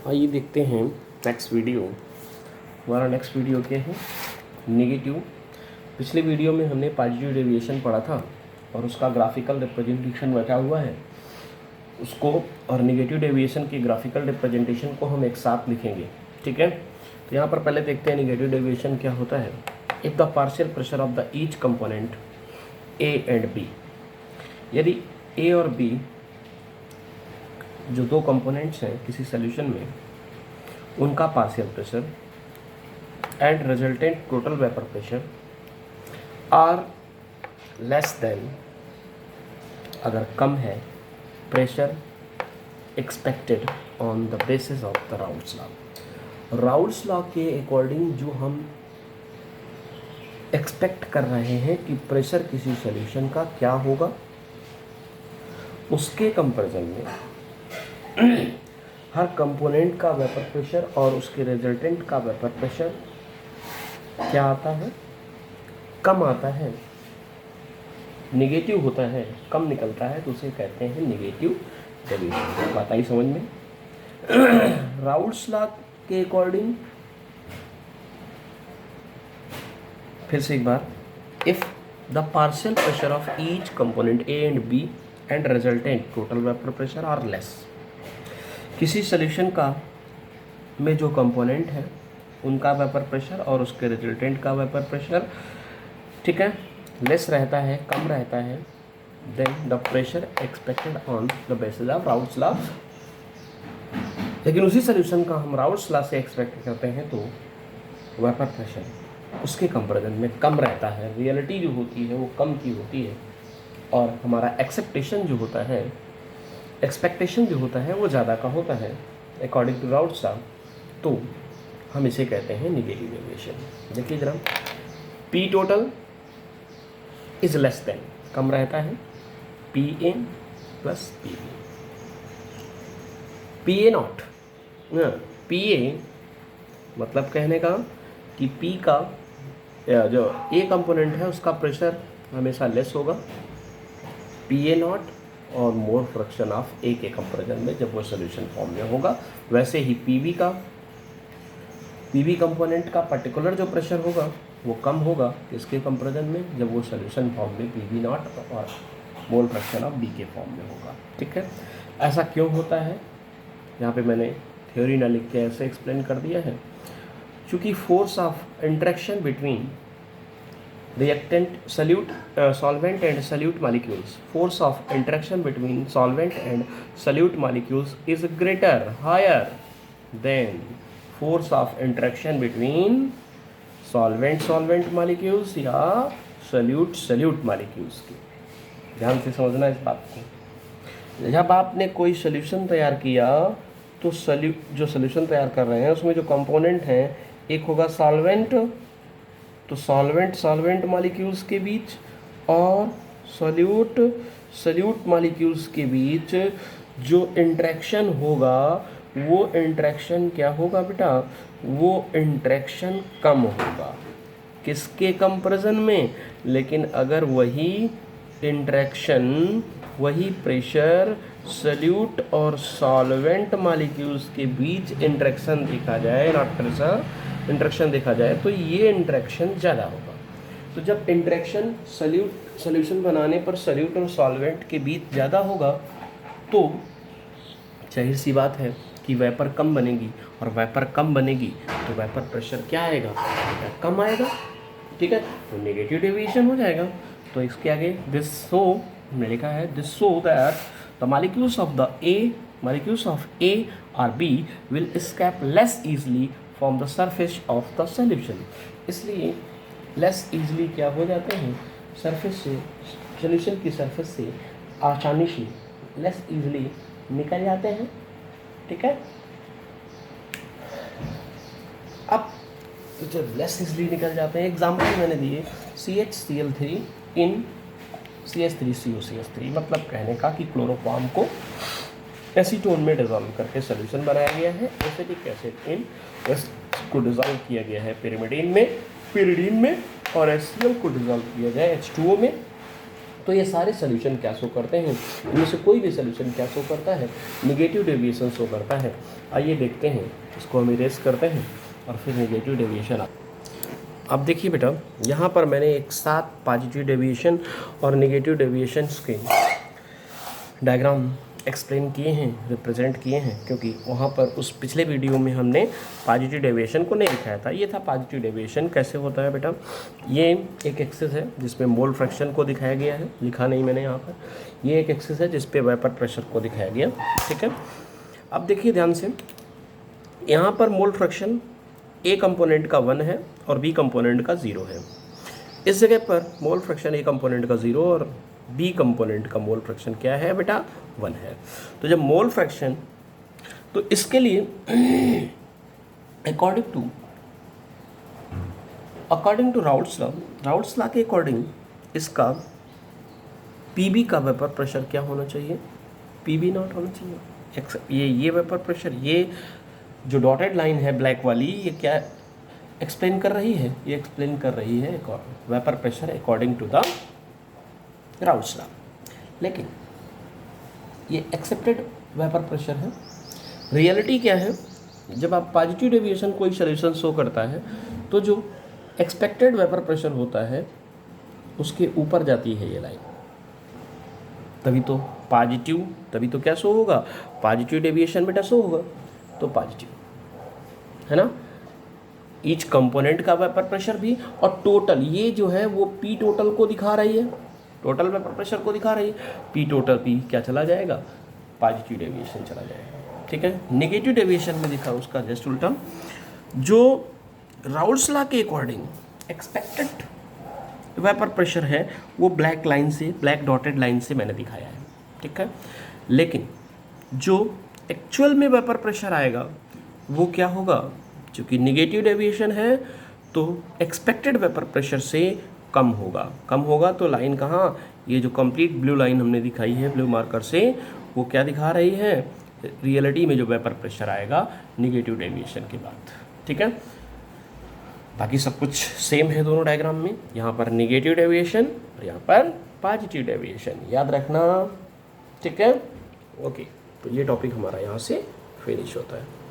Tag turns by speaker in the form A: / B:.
A: आइए देखते हैं नेक्स्ट वीडियो। हमारा नेक्स्ट वीडियो क्या है? नेगेटिव। पिछले वीडियो में हमने पॉजिटिव डेविएशन पढ़ा था और उसका ग्राफिकल रिप्रेजेंटेशन बचा हुआ है उसको, और नेगेटिव डेविएशन की ग्राफिकल रिप्रेजेंटेशन को हम एक साथ लिखेंगे। ठीक है, तो यहाँ पर पहले देखते हैं नेगेटिव डेविएशन क्या होता है। If the partial pressure of the each component A and B, यदि ए और बी जो दो कंपोनेंट्स हैं किसी सॉल्यूशन में, उनका partial pressure and resultant total vapour pressure are less than, अगर कम है, pressure expected on the basis of the Raoult's law. Raoult's law के अकॉर्डिंग जो हम एक्सपेक्ट कर रहे हैं कि प्रेशर किसी सॉल्यूशन का क्या होगा, उसके कंपैरिजन में हर कंपोनेंट का वेपर प्रेशर और उसके रिजल्टेंट का वेपर प्रेशर क्या आता है? कम आता है, नेगेटिव होता है, कम निकलता है, तो उसे कहते हैं नेगेटिव डेविएशन। बात आई समझ में? राउल्स लॉ के अकॉर्डिंग फिर से एक बार, if the partial pressure of each component A and B and resultant total vapour pressure are less, किसी सॉल्यूशन का में जो कंपोनेंट है उनका वेपर प्रेशर और उसके रिजल्टेंट का वेपर प्रेशर, ठीक है, लेस रहता है, कम रहता है, then the pressure expected on the basis of Raoult's law. लेकिन उसी सॉल्यूशन का हम राउल्स लॉ से एक्सपेक्ट करते हैं तो वेपर प्रेशर उसके कंपैरिजन में कम रहता है, रियलिटी जो होती है वो कम की होती है, और हमारा एक्सेप्टेशन जो होता है, एक्सपेक्टेशन जो होता है वो ज़्यादा का होता है अकॉर्डिंग टू राउल्स लॉ। तो हम इसे कहते हैं नेगेटिव डेविएशन। देखिए जरा, P total is less than, कम रहता है, P A plus P B, P A not, P A मतलब कहने का कि पी का जो ए कंपोनेंट है उसका प्रेशर हमेशा लेस होगा, पी ए नॉट और मोर फ्रैक्शन ऑफ ए के कंपैरिजन में जब वो सॉल्यूशन फॉर्म में होगा। वैसे ही पीबी कंपोनेंट का पर्टिकुलर जो प्रेशर होगा वो कम होगा इसके कंपैरिजन में जब वो सॉल्यूशन फॉर्म में पीबी नॉट और मोल फ्रैक्शन ऑफ बी के फॉर्म में होगा। ठीक है, ऐसा क्यों होता है यहाँ पे मैंने थ्योरी ना लिख के ऐसे एक्सप्लेन कर दिया है, क्योंकि force of interaction between reactant solvent and solute molecules, force of interaction between solvent and solute molecules is higher than force of interaction between solvent molecules या solute molecules की। ध्यान से समझना इस बात को। जब आपने कोई सॉल्यूशन तैयार किया तो जो सॉल्यूशन तैयार कर रहे हैं उसमें जो कंपोनेंट हैं, एक होगा सॉल्वेंट, तो सॉल्वेंट मॉलिक्यूल्स के बीच और सॉल्यूट मॉलिक्यूल्स के बीच जो इंटरेक्शन होगा वो इंटरेक्शन क्या होगा बेटा? वो इंटरेक्शन कम होगा, किसके कंपैरिजन में? लेकिन अगर वही इंटरेक्शन, वही प्रेशर सॉल्यूट और सॉल्वेंट मॉलिक्यूल्स के बीच इंटरेक्शन देखा जाए, नॉट प्रेशर, इंटरेक्शन देखा जाए, तो ये इंटरेक्शन ज़्यादा होगा। तो जब इंटरेक्शन सॉल्यूशन बनाने पर सॉल्यूट और सॉल्वेंट के बीच ज़्यादा होगा तो जाहिर सी बात है कि वेपर कम बनेगी, और वेपर कम बनेगी तो वेपर प्रेशर क्या आएगा? कम आएगा। ठीक है, तो नेगेटिव डेविएशन हो जाएगा। तो इसके आगे दिस सो हमने लिखा है, this so that the molecules of A और B will escape less easily from the surface of the solution. इसलिए लेस ईजली क्या हो जाते हैं? सरफेस से, सॉल्यूशन की सरफेस से आसानी से लेस ईजली निकल जाते हैं। ठीक है, अब तो जब लेस ईजली निकल जाते हैं, एग्जाम्पल मैंने दिए CHCl3 इन CH3COCH3, मतलब कहने का कि क्लोरोफॉर्म को एसीटोन में डिजॉल्व करके सोल्यूशन बनाया गया है। एसिटिक एसिड इन को डिजॉल्व किया गया है pyridine में, और HCl को डिजॉल्व किया गया H2O में, तो ये सारे सोल्यूशन क्या शो करते हैं, इनमें से कोई भी सोल्यूशन क्या शो करता है, निगेटिव डेविएशन शो करता है। आइए देखते हैं, इसको हम इरेज करते हैं और फिर निगेटिव डेविएशन। अब देखिए बेटा, यहाँ पर मैंने एक साथ पॉजिटिव डेविएशन और निगेटिव डेविएशंस के डायग्राम एक्सप्लेन किए हैं, रिप्रेजेंट किए हैं, क्योंकि वहाँ पर उस पिछले वीडियो में हमने पॉजिटिव डेविएशन को नहीं दिखाया था। ये था पॉजिटिव डेविएशन कैसे होता है बेटा। ये एक एक्सिस है जिसमें मोल फ्रैक्शन को दिखाया गया है, लिखा नहीं मैंने यहाँ पर। ये एक एक्सिस है जिस पे वेपर प्रेशर को दिखाया गया, ठीक है। अब देखिए ध्यान से, यहाँ पर मोल फ्रैक्शन ए कंपोनेंट का 1 है और बी कंपोनेंट का 0 है। इस जगह पर मोल फ्रैक्शन ए कंपोनेंट का 0 और बी कंपोनेंट का मोल फ्रैक्शन क्या है बेटा, 1 है। तो जब मोल फ्रैक्शन, तो इसके लिए अकॉर्डिंग टू राउल्ट्स लॉ के अकॉर्डिंग इसका पीबी का वेपर प्रेशर क्या होना चाहिए, पीबी नॉट होना चाहिए। ये वेपर प्रेशर, ये जो डॉटेड लाइन है ब्लैक वाली, ये क्या एक्सप्लेन कर रही है, ये एक्सप्लेन कर रही है vapour pressure according to the Raoult's law. लेकिन ये एक्सेप्टेड वेपर प्रेशर है। रियलिटी क्या है, जब आप पॉजिटिव डेविएशन कोई सोल्यूशन शो करता है तो जो एक्सपेक्टेड वेपर प्रेशर होता है उसके ऊपर जाती है ये लाइन, तभी तो पॉजिटिव, तभी तो क्या शो होगा, पॉजिटिव डेविएशन बेटा शो होगा। तो पॉजिटिव है ना, ईच कंपोनेंट का वेपर प्रेशर भी, और टोटल ये जो है वो पी टोटल को दिखा रही है, टोटल वेपर प्रेशर को दिखा रही है। पी टोटल, पी क्या चला जाएगा, पॉजिटिव डेविएशन चला जाएगा, ठीक है। नेगेटिव डेविएशन में दिखा उसका जस्ट उल्टा। जो राउल्ट्स लॉ के अकॉर्डिंग एक्सपेक्टेड वेपर प्रेशर है वो ब्लैक लाइन से, ब्लैक डॉटेड लाइन से मैंने दिखाया है, ठीक है। लेकिन जो एक्चुअल में वेपर प्रेशर आएगा वो क्या होगा, क्योंकि निगेटिव डेविएशन है तो एक्सपेक्टेड वेपर प्रेशर से कम होगा। तो लाइन कहाँ, ये जो कंप्लीट ब्लू लाइन हमने दिखाई है ब्लू मार्कर से, वो क्या दिखा रही है, रियलिटी में जो वेपर प्रेशर आएगा निगेटिव डेविएशन के बाद, ठीक है। बाकी सब कुछ सेम है दोनों डायग्राम में, यहाँ पर निगेटिव डेविएशन और यहाँ पर पॉजिटिव डेविएशन, याद रखना, ठीक है। ओके, तो ये टॉपिक हमारा यहाँ से फिनिश होता है।